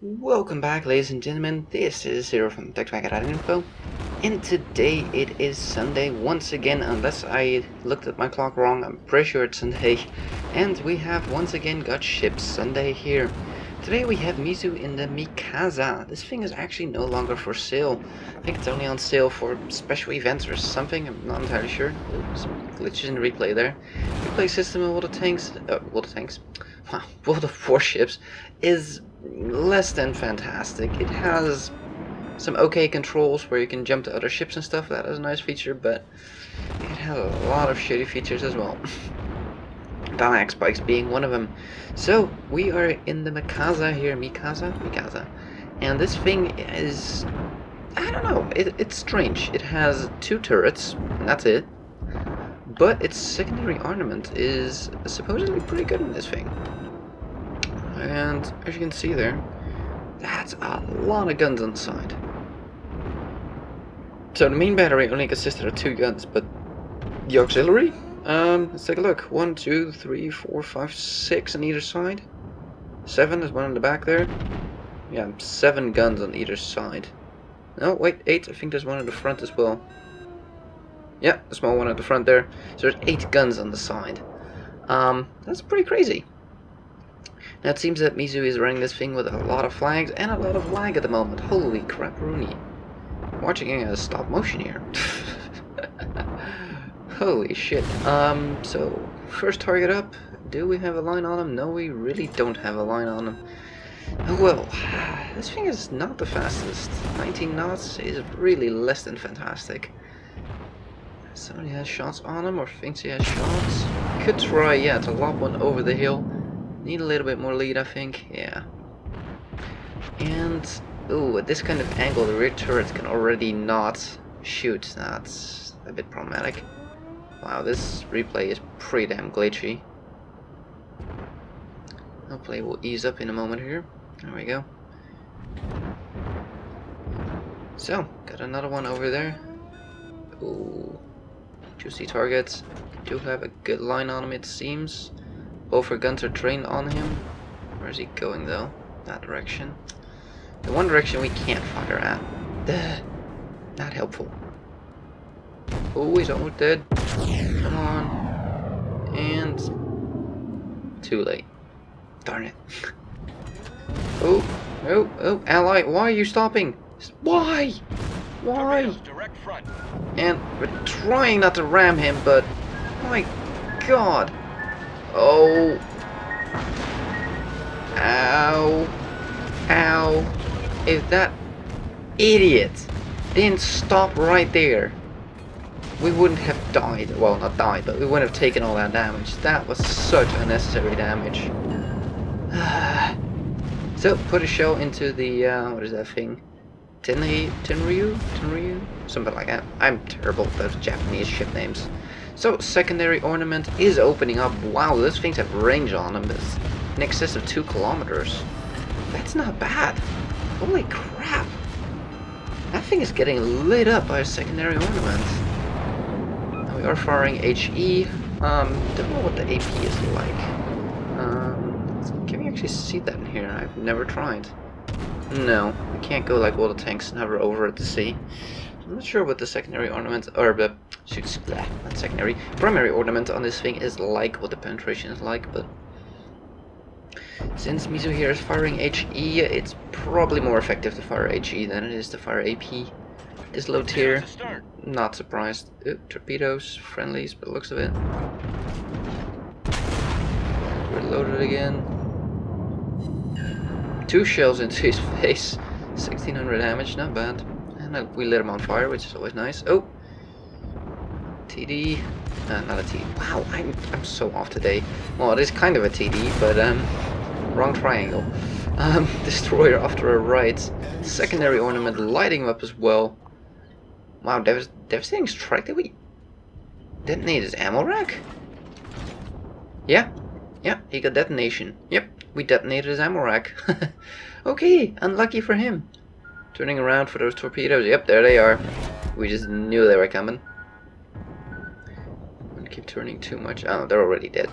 Welcome back, ladies and gentlemen. This is Zero from TechDragon.info, and today it is Sunday once again. Unless I looked at my clock wrong, I'm pretty sure it's Sunday. And we have once again got shipped Sunday here. Today we have Mizu in the Mikasa. This thing is actually no longer for sale. I think it's only on sale for special events or something. I'm not entirely sure. Some glitches in the replay there. Replay system of all the tanks, wow, World of Warships is less than fantastic. It has some okay controls where you can jump to other ships and stuff. That is a nice feature, but it has a lot of shitty features as well. Dynamic spikes being one of them. So we are in the Mikasa here, Mikasa, and this thing is, I don't know, it's strange. It has two turrets, and that's it. But its secondary ornament is supposedly pretty good in this thing. And as you can see there, that's a lot of guns on the side. So the main battery only consisted of 2 guns, but the auxiliary? Let's take a look. 1, 2, 3, 4, 5, 6 on either side. 7, there's one in the back there. Yeah, 7 guns on either side. No, wait, 8, I think there's one at the front as well. Yeah, the small one at the front there. So there's 8 guns on the side. That's pretty crazy. Now it seems that Mizu is running this thing with a lot of flags and a lot of lag at the moment. Holy crap, Rooney. Watching a stop motion here. Holy shit. So first target up. Do we have a line on him? No, we really don't have a line on him. Oh well, this thing is not the fastest. 19 knots is really less than fantastic. Somebody has shots on him or thinks he has shots. Could try, yeah, to lob one over the hill. Need a little bit more lead, I think. Yeah. And ooh, at this kind of angle, the rear turret can already not shoot. That's a bit problematic. Wow, this replay is pretty damn glitchy. Hopefully, we'll ease up in a moment here. There we go. So, got another one over there. Ooh, juicy targets. Do have a good line on him, it seems. Both our guns are trained on him. Where is he going though? That direction. The one direction we can't fire at. Duh. Not helpful. Oh, he's almost dead. Come on. And too late. Darn it. Oh, ally, why are you stopping? Why? Why? And we're trying not to ram him, but my god. Oh. Ow. Ow. If that idiot didn't stop right there, we wouldn't have died. Well, not died, but we wouldn't have taken all that damage. That was such unnecessary damage. So, put a shell into the, what is that thing? Tenryu? Something like that. I'm terrible with those Japanese ship names. So, secondary ornament is opening up. Wow, those things have range on them. It's in excess of 2 kilometers. That's not bad. Holy crap. That thing is getting lit up by a secondary ornament. Now we are firing HE. Don't know what the AP is like. Can we actually see that in here? I've never tried. No, we can't go like all the tanks and hover over it to see. I'm not sure what the secondary ornament, or the not secondary, primary ornament on this thing is like, what the penetration is like, but since Mizu here is firing HE, it's probably more effective to fire HE than it is to fire AP. This low tier, not surprised. Ooh, torpedoes, friendlies, by the looks of it. Reloaded again. 2 shells into his face. 1600 damage, not bad. And we lit him on fire, which is always nice. Oh! TD. Not a TD. Wow, I'm so off today. Well, it is kind of a TD, but wrong triangle. Destroyer after a right. Secondary ornament lighting him up as well. Wow, devastating strike. Did we detonate his ammo rack? Yeah, he got detonation. Yep, we detonated his ammo rack. Okay, unlucky for him. Turning around for those torpedoes. Yep, there they are. We just knew they were coming. Don't keep turning too much. Oh, they're already dead.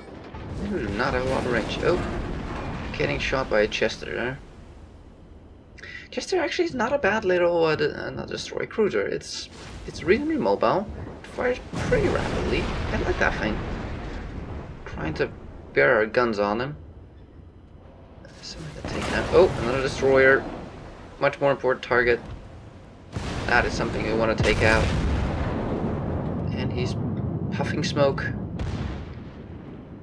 They do not have a lot of range. Oh, getting shot by a Chester there. Jester actually is not a bad little destroy cruiser. It's reasonably mobile. It fires pretty rapidly. I like that thing. Trying to bear our guns on him. Oh, another destroyer. Much more important target. That is something we want to take out. And he's puffing smoke.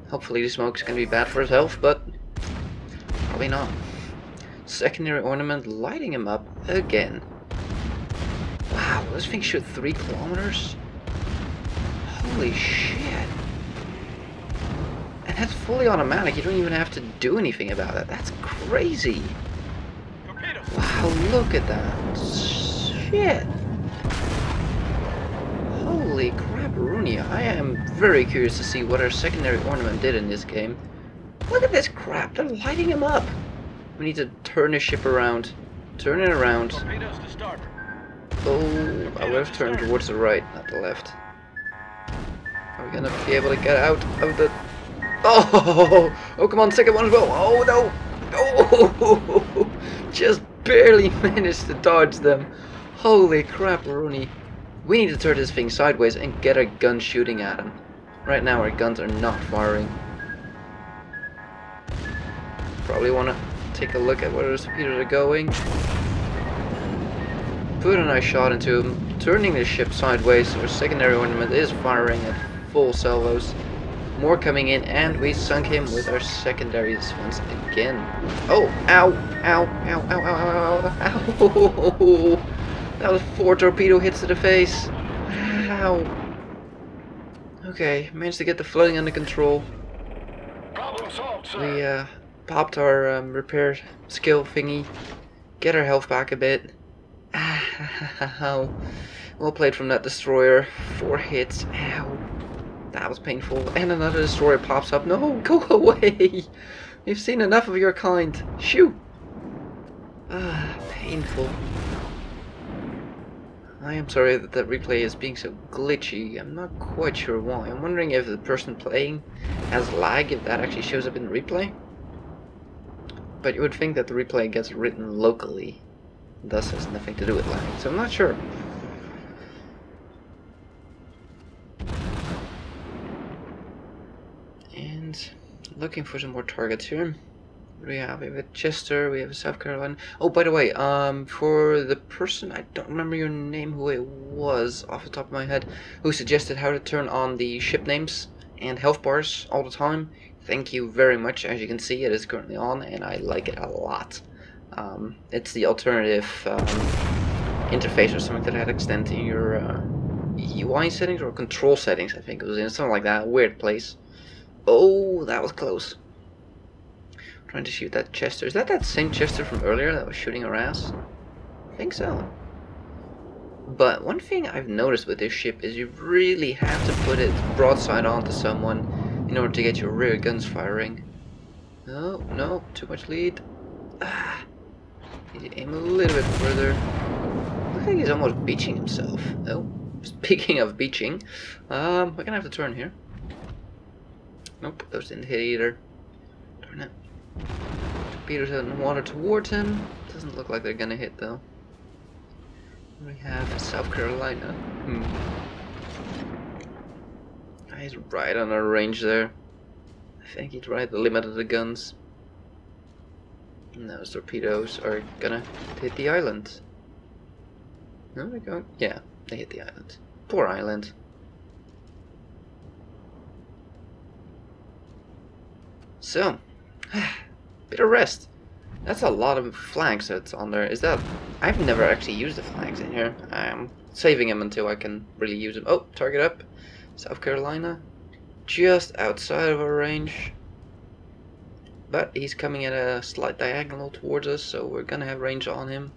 Hopefully the smoke's going to be bad for his health, but probably not. Secondary ornament lighting him up again. Wow, this thing shoot 3 kilometers? Holy shit. And that's fully automatic, you don't even have to do anything about it. That's crazy. Wow, look at that. Shit. Holy crap-a-rooney. I am very curious to see what our secondary ornament did in this game. Look at this crap, they're lighting him up. We need to turn the ship around. Turn it around. Oh, I would have turned towards the right, not the left. Are we gonna be able to get out of the... Oh, oh, come on, second one as well. Oh, no. Oh, just barely managed to dodge them. Holy crap, Rooney. We need to turn this thing sideways and get our gun shooting at him. Right now, our guns are not firing. Probably want to take a look at where those torpedoes are going. Put a nice shot into him, turning the ship sideways so our secondary ornament is firing at full salvos. More coming in, and we sunk him with our secondaries once again. Oh, ow, ow, ow, ow, ow, ow, ow, ow. That was 4 torpedo hits to the face. Ow. Okay, managed to get the flooding under control. We popped our repair skill thingy, get our health back a bit. Ow. Well played from that destroyer. 4 hits. Ow. That was painful. And another destroyer pops up. No, go away. We've seen enough of your kind. Shoo. Painful. I am sorry that that replay is being so glitchy. I'm not quite sure why. I'm wondering if the person playing has lag, if that actually shows up in the replay. But you would think that the replay gets written locally. Thus has nothing to do with lag. So I'm not sure. And looking for some more targets here. We have a Chester, we have a South Carolina. Oh, by the way, for the person, I don't remember your name, who it was off the top of my head, who suggested how to turn on the ship names and health bars all the time. Thank you very much. As you can see, it is currently on, and I like it a lot. It's the alternative interface or something that had extend in your UI settings or control settings, I think it was in, something like that, a weird place. Oh, that was close. Trying to shoot that Chester. Is that same Chester from earlier that was shooting our ass? I think so. But one thing I've noticed with this ship is you really have to put it broadside onto someone in order to get your rear guns firing. No, no, too much lead. Need to aim a little bit further. Looks like he's almost beaching himself. Oh, speaking of beaching, we're gonna have to turn here. Nope, those didn't hit either. Darn it. Torpedoes out in the water towards him. Doesn't look like they're gonna hit though. We have South Carolina. He's right on our range there. I think he's right at the limit of the guns. And those torpedoes are gonna hit the island. No, they're going. Yeah, they hit the island. Poor island. So, bit of rest. That's a lot of flags that's on there. Is that... I've never actually used the flags in here. I'm saving them until I can really use them. Oh, target up. South Carolina. Just outside of our range. But he's coming at a slight diagonal towards us, so we're gonna have range on him.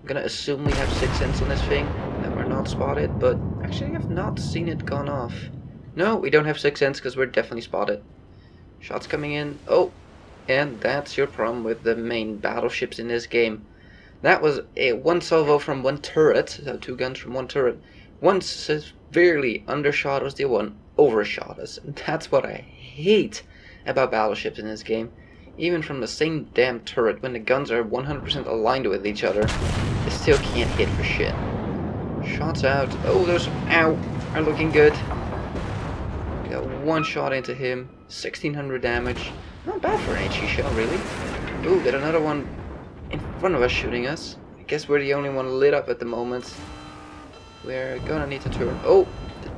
I'm gonna assume we have 6 cents on this thing, that we're not spotted, but actually I've not seen it gone off. No, we don't have 6 cents because we're definitely spotted. Shots coming in. Oh, and that's your problem with the main battleships in this game. That was a 1 salvo from 1 turret, so 2 guns from 1 turret. One severely undershot us, the other one overshot us. And that's what I hate about battleships in this game. Even from the same damn turret, when the guns are 100% aligned with each other, they still can't hit for shit. Shots out. Oh, those, ow, are looking good. Got one shot into him. 1600 damage. Not bad for an HE shell, really. Ooh, got another one in front of us shooting us. I guess we're the only one lit up at the moment. We're gonna need to turn. Oh,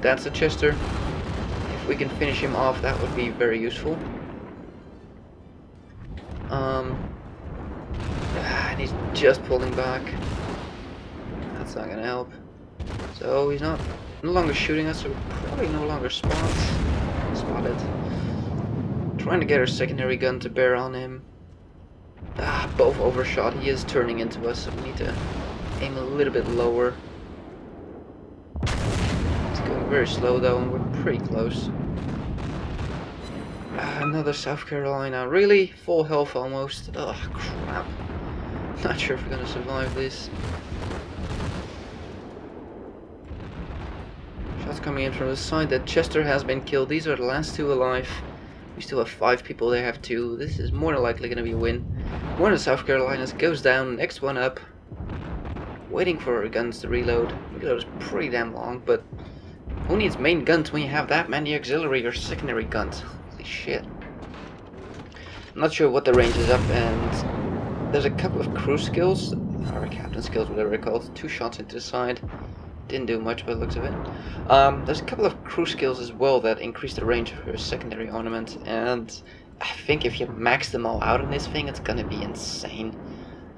that's a Chester. If we can finish him off, that would be very useful. And he's just pulling back. That's not gonna help. So he's no longer shooting us, so we're probably no longer spotted. Trying to get our secondary gun to bear on him. Both overshot. He is turning into us, so we need to aim a little bit lower. It's going very slow though, and we're pretty close. Another South Carolina. Really? Full health almost. Ugh, crap. Not sure if we're gonna survive this. Shots coming in from the side. That Chester has been killed. These are the last two alive. We still have 5 people, they have 2. This is more than likely gonna be a win. One of the South Carolinas goes down, next one up. Waiting for our guns to reload. Reload is pretty damn long, but who needs main guns when you have that many auxiliary or secondary guns? Holy shit. I'm not sure what the range is up, and there's a couple of crew skills, or captain skills, whatever they're called. 2 shots into the side. Didn't do much by the looks of it. There's a couple of crew skills as well that increase the range of your secondary ornament, and I think if you max them all out in this thing, it's gonna be insane.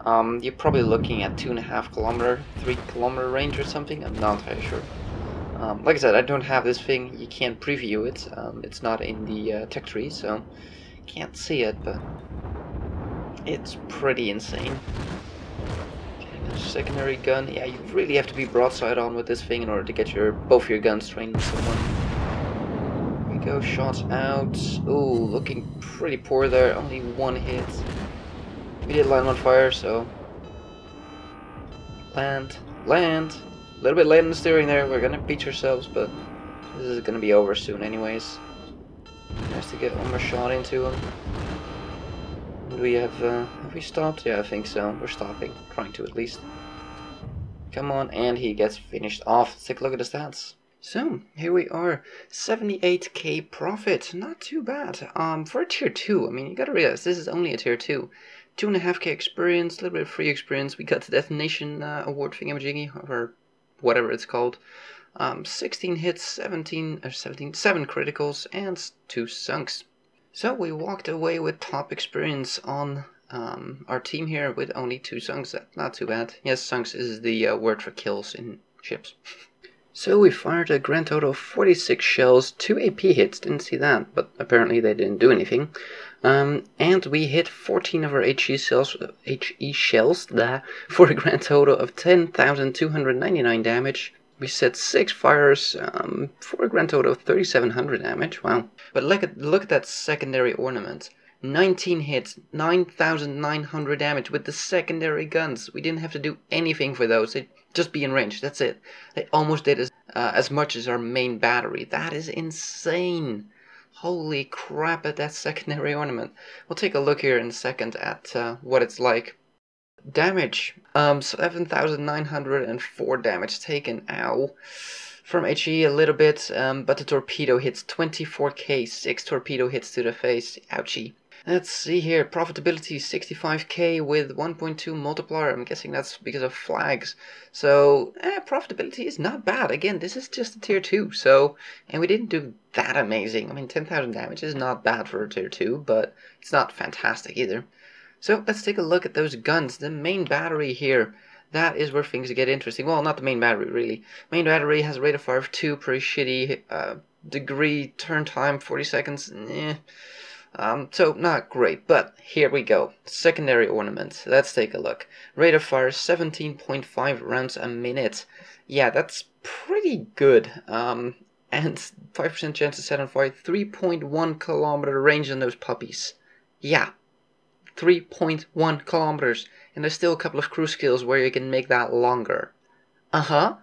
You're probably looking at 2.5 kilometer, 3 kilometer range or something. I'm not very sure. Like I said, I don't have this thing. You can't preview it. It's not in the tech tree, so can't see it, but it's pretty insane. Secondary gun, yeah, you really have to be broadside on with this thing in order to get both your guns trained with someone. Here we go, shots out. Ooh, looking pretty poor there, only 1 hit. We did land on fire, so land. A little bit late on the steering there, we're gonna beat ourselves, but this is gonna be over soon anyways. Nice to get one more shot into him. Do we have we stopped? Yeah, I think so. We're stopping. Trying to at least. Come on, and he gets finished off. Let's take a look at the stats. So, here we are. 78k profit. Not too bad. For a tier 2, I mean, you gotta realize this is only a tier 2. 2.5k experience, a little bit of free experience. We got the designation award thingamajiggy, or whatever it's called. 16 hits, 7 criticals, and 2 sunks. So we walked away with top experience on our team here with only 2 sunks. Not too bad. Yes, sunks is the word for kills in ships. So we fired a grand total of 46 shells, 2 AP hits, didn't see that, but apparently they didn't do anything. And we hit 14 of our HE shells for a grand total of 10,299 damage. We set 6 fires for a grand total of 3,700 damage. Wow. But look at that secondary ornament. 19 hits, 9,900 damage with the secondary guns. We didn't have to do anything for those. They'd just be in range. That's it. They almost did as much as our main battery. That is insane. Holy crap at that secondary ornament. We'll take a look here in a second at what it's like. Damage, 7,904 damage taken, ow. From HE a little bit, but the torpedo hits 24k, 6 torpedo hits to the face, ouchie. Let's see here, profitability 65k with 1.2 multiplier, I'm guessing that's because of flags. So, profitability is not bad. Again, this is just a tier 2, so, and we didn't do that amazing. I mean, 10,000 damage is not bad for a tier 2, but it's not fantastic either. So let's take a look at those guns. The main battery here, that is where things get interesting. Well, not the main battery, really. Main battery has a rate of fire of 2, pretty shitty. Degree turn time, 40 seconds. So not great, but here we go. Secondary ornament. Let's take a look. Rate of fire, 17.5 rounds a minute. Yeah, that's pretty good. And 5% chance to set on fire. 3.1 kilometer range on those puppies. Yeah. 3.1 kilometers, and there's still a couple of crew skills where you can make that longer. And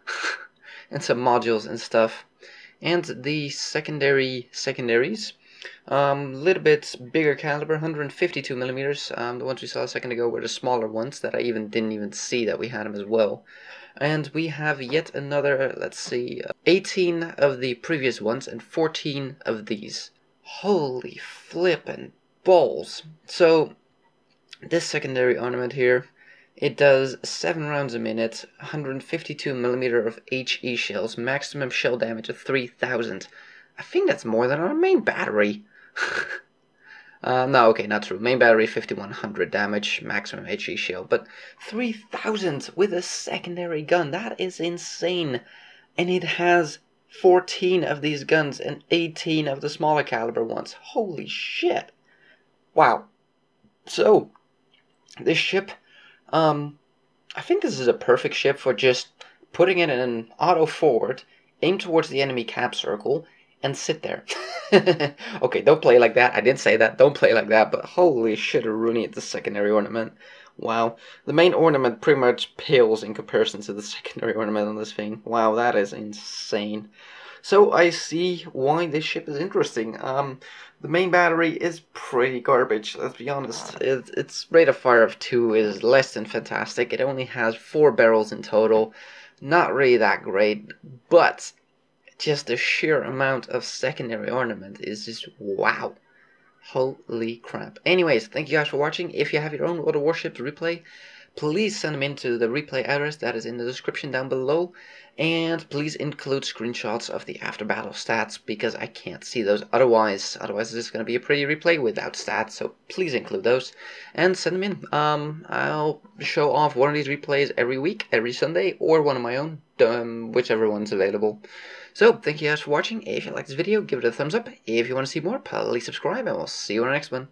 some modules and stuff. And the secondaries, Little bit bigger caliber, 152 millimeters. The ones we saw a second ago were the smaller ones that I didn't even see that we had them as well. And we have yet another, let's see, 18 of the previous ones and 14 of these. Holy flippin' balls. So, this secondary ornament here, it does 7 rounds a minute, 152 millimeter of HE shells, maximum shell damage of 3000. I think that's more than our main battery. No, okay, not true. Main battery 5100 damage, maximum HE shield, but 3000 with a secondary gun. That is insane. And it has 14 of these guns and 18 of the smaller caliber ones. Holy shit. Wow. So, this ship, I think this is a perfect ship for just putting it in an auto forward, aim towards the enemy cap circle, and sit there. Okay, don't play like that. I did say that. Don't play like that, but holy shit, Rooney at the secondary ornament. Wow. The main ornament pretty much pales in comparison to the secondary ornament on this thing. Wow, that is insane. So I see why this ship is interesting. The main battery is pretty garbage, let's be honest. Its rate of fire of 2 is less than fantastic. It only has 4 barrels in total. Not really that great, but just the sheer amount of secondary ornament is just wow. Holy crap. Anyways, thank you guys for watching. If you have your own World of Warships replay, please send them into the replay address that is in the description down below. And please include screenshots of the after battle stats, because I can't see those otherwise. Otherwise it's going to be a pretty replay without stats, so please include those. And send them in. I'll show off one of these replays every week, every Sunday, or one of my own, whichever one's available. So, thank you guys for watching. If you like this video, give it a thumbs up. If you want to see more, please subscribe, and we'll see you in the next one.